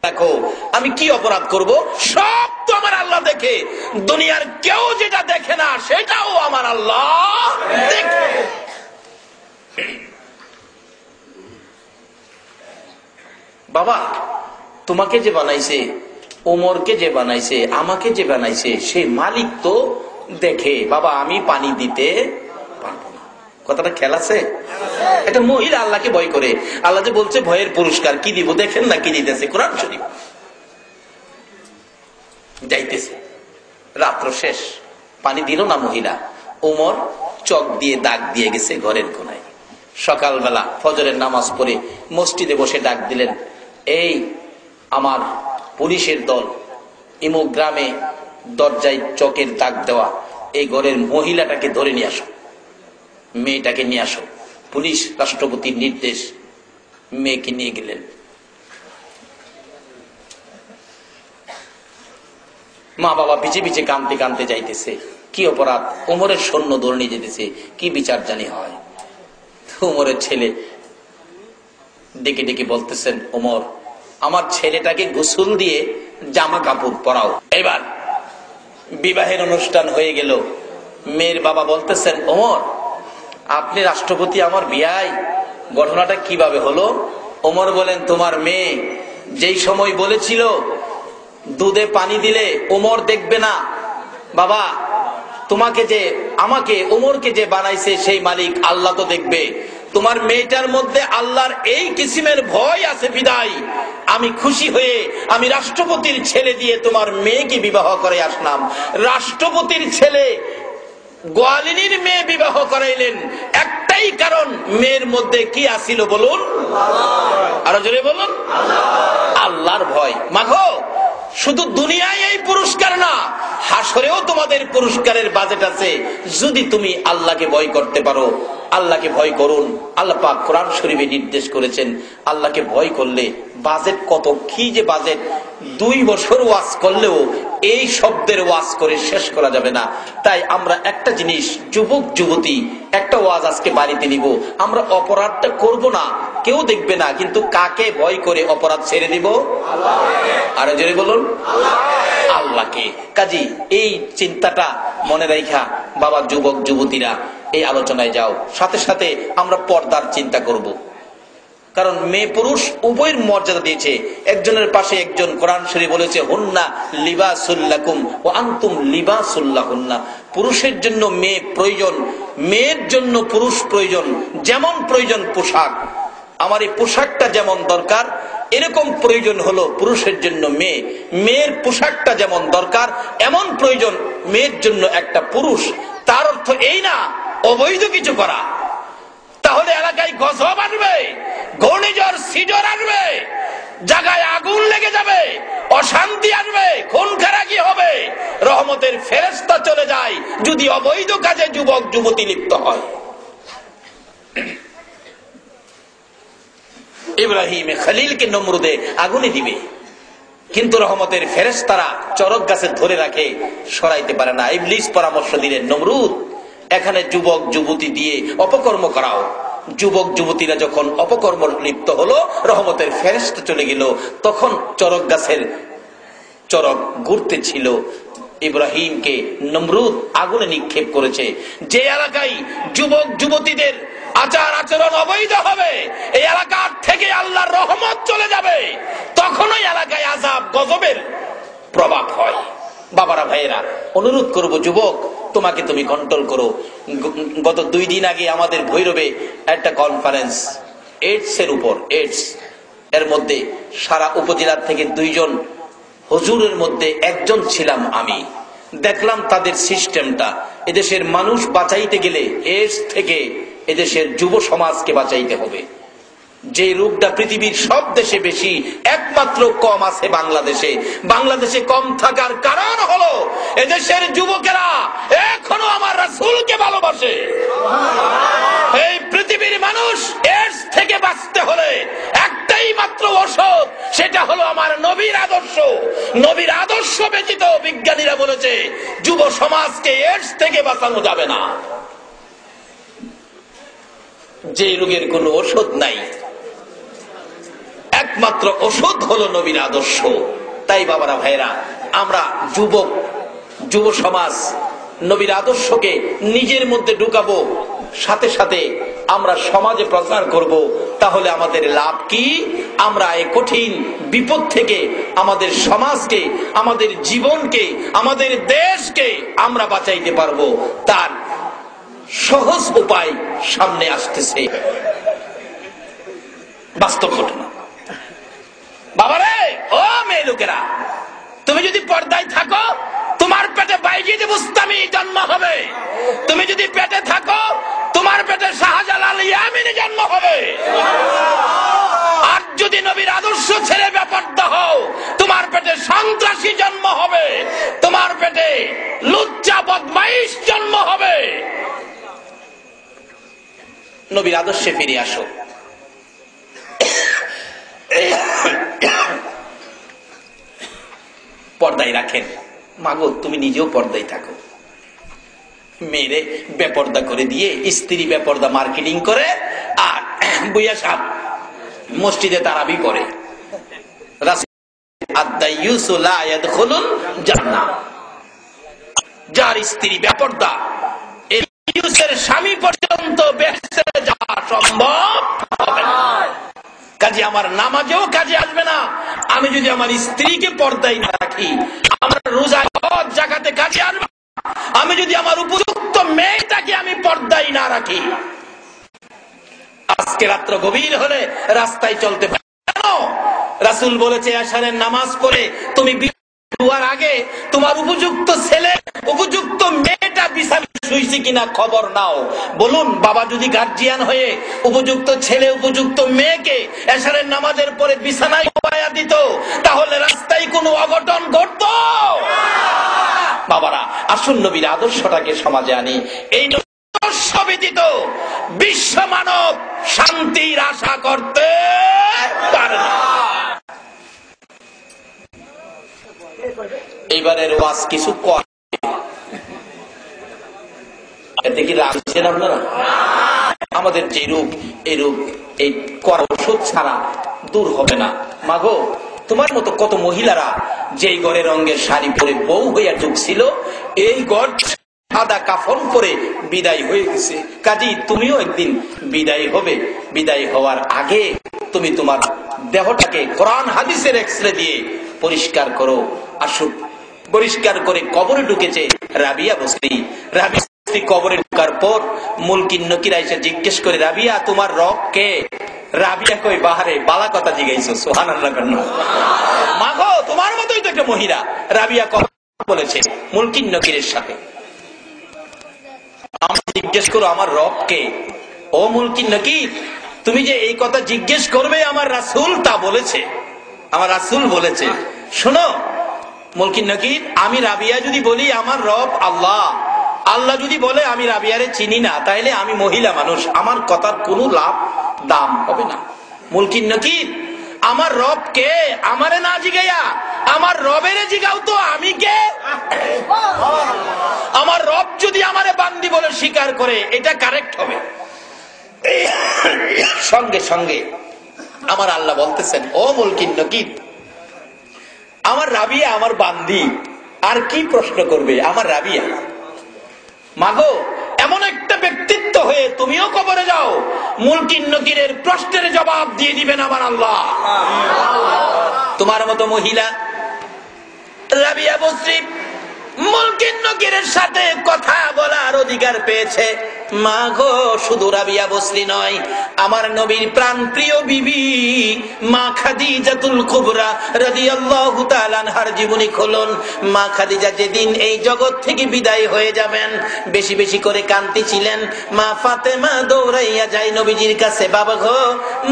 দেখো আমি কি অপরাধ করব, সব তো আমার আল্লাহ দেখে। দুনিয়ার কেউ যেটা দেখে না সেটাও আমার আল্লাহ দেখে। বাবা, তোমাকে যে বানাইছে, ওমরকে যে বানাইছে, আমাকে যে বানাইছে, সে মালিক তো দেখে। বাবা, আমি পানি দিতে পারবো না। কথাটা খেয়াল আছে? একটা মহিলা আল্লাহকে ভয় করে। আল্লাহ যে বলছে ভয়ের পুরস্কার কি দিব, দেখেন না কি দিতেছে কোরআন শরীফ। যাইতেছে, রাত্র শেষ, পানি দিল না মহিলা। ওমর চক দিয়ে দাগ দিয়ে গেছে ঘরের কোনায়। সকালবেলা ফজরের নামাজ পড়ে মসজিদে বসে ডাক দিলেন, এই আমার পুলিশের দল, ইমুক গ্রামে দরজায় চকের দাগ দেওয়া এই ঘরের মহিলাটাকে ধরে নিয়ে আসো, মেয়েটাকে নিয়ে আসো। পুলিশ রাষ্ট্রপতির নির্দেশ, মেয়েকে নিয়ে গেলেন। মা বাবা পিছে পিছে কাঁদতে কাঁদতে যাইতেছে। কি অপরাধ? ওমরের সৈন্য ধরে নিয়ে যেতেছে, কি বিচার জানি হয়। ওমরের ছেলে ডেকে ডেকে বলতেছেন, ওমর, আমার ছেলেটাকে গোসল দিয়ে জামা কাপড় পরাও। এবার বিবাহের অনুষ্ঠান হয়ে গেল। মেয়ের বাবা বলতেছেন, ওমর, আপনি রাষ্ট্রপতি, আমার বিয়াই, ঘটনাটা কিভাবে হলো? ওমর বলেন, তোমার মেয়ে যেই সময় বলেছিল দুধে পানি দিলে ওমর দেখবে না, বাবা তোমাকে যে, আমাকে, ওমরকে যে বানাইছে সেই মালিক আল্লাহ তো দেখবে। তোমার মেয়েটার মধ্যে আল্লাহর এই কিসিমের ভয় আছে বিদায় আমি খুশি হয়ে আমি রাষ্ট্রপতির ছেলে দিয়ে তোমার মেয়েকে বিবাহ করে আসলাম। রাষ্ট্রপতির ছেলে গোয়ালিনীর মেয়ে বিবাহ করাইলেন, একটাই কারণ, মেয়ের মধ্যে কি আসিল বলুন? আরো জোরে বলুন, আল্লাহর ভয়। মাগো, শুধু দুনিয়ায় এই পুরস্কার না, হাসরেও তোমাদের পুরস্কারের বাজেট আছে যদি তুমি আল্লাহকে ভয় করতে পারো। আল্লাহকে ভয় করুন। আল্লাহ পাক কোরআন শরীফে নির্দেশ করেছেন, আল্লাহকে ভয় করলে বাজেট কত, কি যে বাজেট, 2 বছর ওয়াজ করলেও এই শব্দের ওয়াজ করে শেষ করা যাবে না। তাই আমরা একটা জিনিস, যুবক যুবতী, একটা ওয়াজ আজকে বাড়িতে নিব। আমরা অপরাধটা করব না, কেউ দেখবে না, কিন্তু কাকে ভয় করে অপরাধ ছেড়ে দিব? আরো জোরে বলুন, আল্লাহকে। কাজী এই চিন্তাটা মনে রাখা বাবা, যুবক যুবতীরা এই আলোচনায় যাও। সাথে সাথে আমরা পর্দার চিন্তা করব, কারণ মেয়ে পুরুষ উভয়ের মর্যাদা দিয়েছে। একজনের পাশে একজন। কোরআন শরীফ বলেছে, হুন্না লিবাসুল লাকুম ওয়া আনতুম লিবাসুল লাহুন্না। পুরুষের জন্য মেয়ে প্রয়োজন, মেয়ের জন্য পুরুষ প্রয়োজন। যেমন প্রয়োজন পোশাক, আমার এই পোশাকটা যেমন দরকার, এরকম প্রয়োজন হলো পুরুষের জন্য মেয়ে। মেয়ের পোশাকটা যেমন দরকার, এমন প্রয়োজন মেয়ের জন্য একটা পুরুষ। তার অর্থ এই না অবৈধ কিছু করা, তাহলে এলাকায় গজব আসবে, ঘূর্ণিঝড় সিডর আসবে, জায়গায় আগুন লেগে যাবে, অশান্তি আসবে, খুন খারাপি হবে, রহমতের ফেরেশতা চলে যায় যদি অবৈধ কাজে যুবক যুবতী লিপ্ত হয়। ইব্রাহিম খলিলকে নমরুদে আগুনে দিবে, কিন্তু রহমতের ফেরেশতারা চরক গাছে ধরে রাখে, সরাইতে পারে না। ইবলিস পরামর্শ দিলেন, নমরুদ, এখানে যুবক যুবতী দিয়ে অপকর্ম করাও। যুবক যুবতীরা যখন অপকর্ম লিপ্ত হলো, রহমতের ফেরেশতা চলে গেল, তখন চরক গাছের চরক ঘুরতে ছিল। ইব্রাহিমকে নমরুদ আগুনে নিক্ষেপ করেছে। যে এলাকায় যুবক যুবতীদের আচার আচরণ অবৈধ হবে, এই এলাকার থেকে আল্লাহর রহমত চলে যাবে, তখন ওই এলাকায় আযাব গজবের প্রভাব হয়। বাবারা, ভাইয়েরা, অনুরোধ করব, যুবক তোমাকে তুমি কন্ট্রোল করো। গত 2 দিন আগে আমাদের ভৈরবে একটা কনফারেন্স এইডস এর উপর, এইডস এর মধ্যে সারা উপজেলার থেকে 2 জন হুজুরের মধ্যে একজন ছিলাম আমি। দেখলাম তাদের সিস্টেমটা। এদেশের মানুষ বাঁচাইতে গেলে এইডস থেকে এদেশের যুব সমাজকে বাঁচাইতে হবে। যে রোগটা পৃথিবীর সব দেশে বেশি, একমাত্র কম আছে বাংলাদেশে। বাংলাদেশে কম থাকার কারণ হলো এদেশের যুবকেরা এখনো আমার রাসূলকে ভালোবাসে। এই পৃথিবীর মানুষ এইডস থেকে বাঁচতে হলে একটাই মাত্র ঔষধ, সেটা হলো আমার নবীর আদর্শ। নবীর আদর্শ ব্যতীত বিজ্ঞানীরা বলেছে যুব সমাজকে এইডস থেকে বাঁচানো যাবে না। যে রোগের কোনো ওষুধ নাই, একমাত্র ওষুধ হলো নবীর আদর্শ। তাই বাবারা ভাইরা, আমরা যুব সমাজ নবীর আদর্শকে নিজের মধ্যে ঢুকাবো, সাথে সাথে আমরা সমাজে প্রচার করব। তাহলে আমাদের লাভ কি? আমরা এই কঠিন বিপদ থেকে আমাদের সমাজকে, আমাদের জীবনকে, আমাদের দেশকে আমরা বাঁচাইতে পারবো। তার সহজ উপায় সামনে আসতেছে, বাস্তব ঘটনা। বাবারে, ও মেয়ে লোকেরা, তুমি যদি পর্দায় থাকো, তোমার পেটে বাইজিদ বুস্তামি জন্ম হবে। তুমি যদি পেটে থাকো, তোমার পেটে শাহজালাল ইয়ামিনী জন্ম হবে। আর যদি নবীর আদর্শ ছেড়ে বেপরদা হও, তোমার পেটে সন্ত্রাসী জন্ম হবে, তোমার পেটে লুচ্চা বদমাইশ জন্ম হবে। নবীর আদর্শে ফিরে আসো। পর্দায় রাখেন। মাগো, তুমি নিজেও পর্দায় থাকো। মেয়েরে বেপর্দা করে দিয়ে স্ত্রী বেপর্দা মার্কেটিং করে, আর বুইয়া সাহেব মসজিদে তারাবি করে। যার স্ত্রী বেপর্দা, স্বামী পর্যন্ত বেহেশতে যাওয়া সম্ভব হবে না। কাজে আমার নামাজেও কাজে আসবে না আমি যদি আমার স্ত্রীকে পর্দায় না রাখি। আমার রোজা জাকাতে কাজে আসবে আমি যদি আমার উপযুক্ত মেয়েটাকে আমি পর্দায় না রাখি। আজকে রাত্র গভীর হলে রাস্তায় চলতে পারে। রাসূল বলেছে, আশারের নামাজ পড়ে তুমি দুয়ার আগে তোমার উপযুক্ত ছেলে, উপযুক্ত মেয়েটা বিছানায় শুইছে কিনা খবর নাও। বলুন, বাবা যদি গার্জিয়ান হয়ে উপযুক্ত ছেলে, উপযুক্ত মেয়েকে এশারের নামাজের পরে বিছানায় ঘুমায়া দিত, তাহলে রাস্তায় কোনো অঘটন ঘটতো? বাবারা, আসুন নবীর আদর্শটাকে সমাজে আনি। এই আদর্শ ব্যতীত বিশ্ব মানব শান্তির আশা করতে পারে না। এইবারের ওয়াজ কিছু কয়, এতে কি রাখছেন আপনারা? আমাদের যে রূপ, এই রূপ এই করা ওষুধ ছাড়া দূর হবে না। মাগো, তোমার মতো কত মহিলারা যেই ঘরে রঙের শাড়ি পরে বউ হইয়া ঢুকছিল, এই ঘর সাদা কাফন পরে বিদায় হয়ে গেছে। কাজী তুমিও একদিন বিদায় হবে। বিদায় হওয়ার আগে তুমি তোমার দেহটাকে কোরআন হাদিসের এক্সরে দিয়ে পরিষ্কার করো। আসুক, পরিষ্কার করে কবরে ঢুকেছে রাবিয়া বস্তি। রাবিয়া বস্তি কবরে ঢুকার পর মুলকিন নকিরা এসে জিজ্ঞেস করে, রাবিয়া তোমার রব কে? রাবিয়া কই, বাহারে বালা কথা জিজ্ঞাসা। সুবহানাল্লাহ। মাগো, তোমার মতোই তো একটা মহিলা। রাবিয়া কথা বলেছে মুলকিন নকিরের সাথে। আমার জিজ্ঞেস করো আমার রব কে? ও মুলকিন নকির, তুমি যে এই কথা জিজ্ঞেস করবে, আমার রাসূল তা বলেছে। আমার রাসূল বলেছে, শোনো মুলকিন নকির, আমি রাবিয়া যদি বলি আমার রব আল্লাহ, আল্লাহ যদি বলে আমি রাবিয়ারে চিনি না, তাইলে আমি মহিলা মানুষ, আমার কথার কোনো লাভ দাম হবে না। মুলকিন নকির, আমার রব কে? আমারে না জিগাইয়া আমার রবের জিগাও তো, আমি কে? আমার রব যদি আমারে বান্দি বলে স্বীকার করে, এটা কারেক্ট হবে। সঙ্গে সঙ্গে আমার আল্লাহ বলতেছেন, ও মুলকিন নকির, আমার রাবিয়া আমার বান্দি, আর কি প্রশ্ন করবে? আমার রাবিয়া। মাগো, এমন একটা ব্যক্তিত্ব হয়ে তুমিও কবরে যাও, মুলকিন নকিরের প্রশ্নের জবাব দিয়ে দিবেন আমার আল্লাহ। তোমার মতো মহিলা রাবিয়া বস্রি মুলকিন নকিরের সাথে কথা বলার অধিকার পেয়েছে। মাগো, শুধু রাবিয়া বস্রি নয়, আমার নবীর প্রাণ প্রিয় বিবি মা খাদিজাতুল কুবরা রাদিয়াল্লাহু তাআলা আনহার জীবনী খুলুন। মা খাদিজা যেদিন এই জগৎ থেকে বিদায় হয়ে যাবেন, বেশি বেশি করে কাঁদতেছিলেন। মা ফাতেমা দৌড়াইয়া যায় নবীজির কাছে, বাবা গো,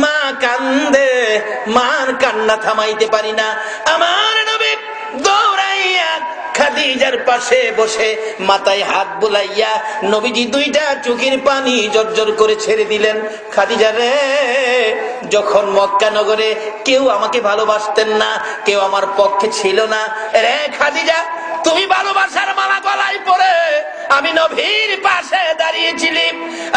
মা কান্দে, মার কান্না থামাইতে পারি না। আমার নবী দৌড়াইয়া খাদিজার পাশে বসে মাথায় হাত বুলাইয়া নবীজি দুইটা চোখের পানি জর্জর করে ছেড়ে দিলেন। খাদিজা রে, যখন মক্কা নগরে কেউ আমাকে ভালোবাসতেন না, কেউ আমার পক্ষে ছিল না রে খাদিজা, তুমি ভালোবাসার মালা গলায় পরে আমি নবীর পাশে দাঁড়িয়েছিলি,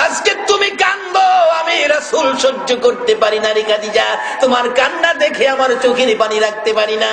আজকে তুমি কান্দো, আমি রাসূল সহ্য করতে পারি না রে খাদিজা, তোমার কান্না দেখে আমার চোখের পানি রাখতে পারি না।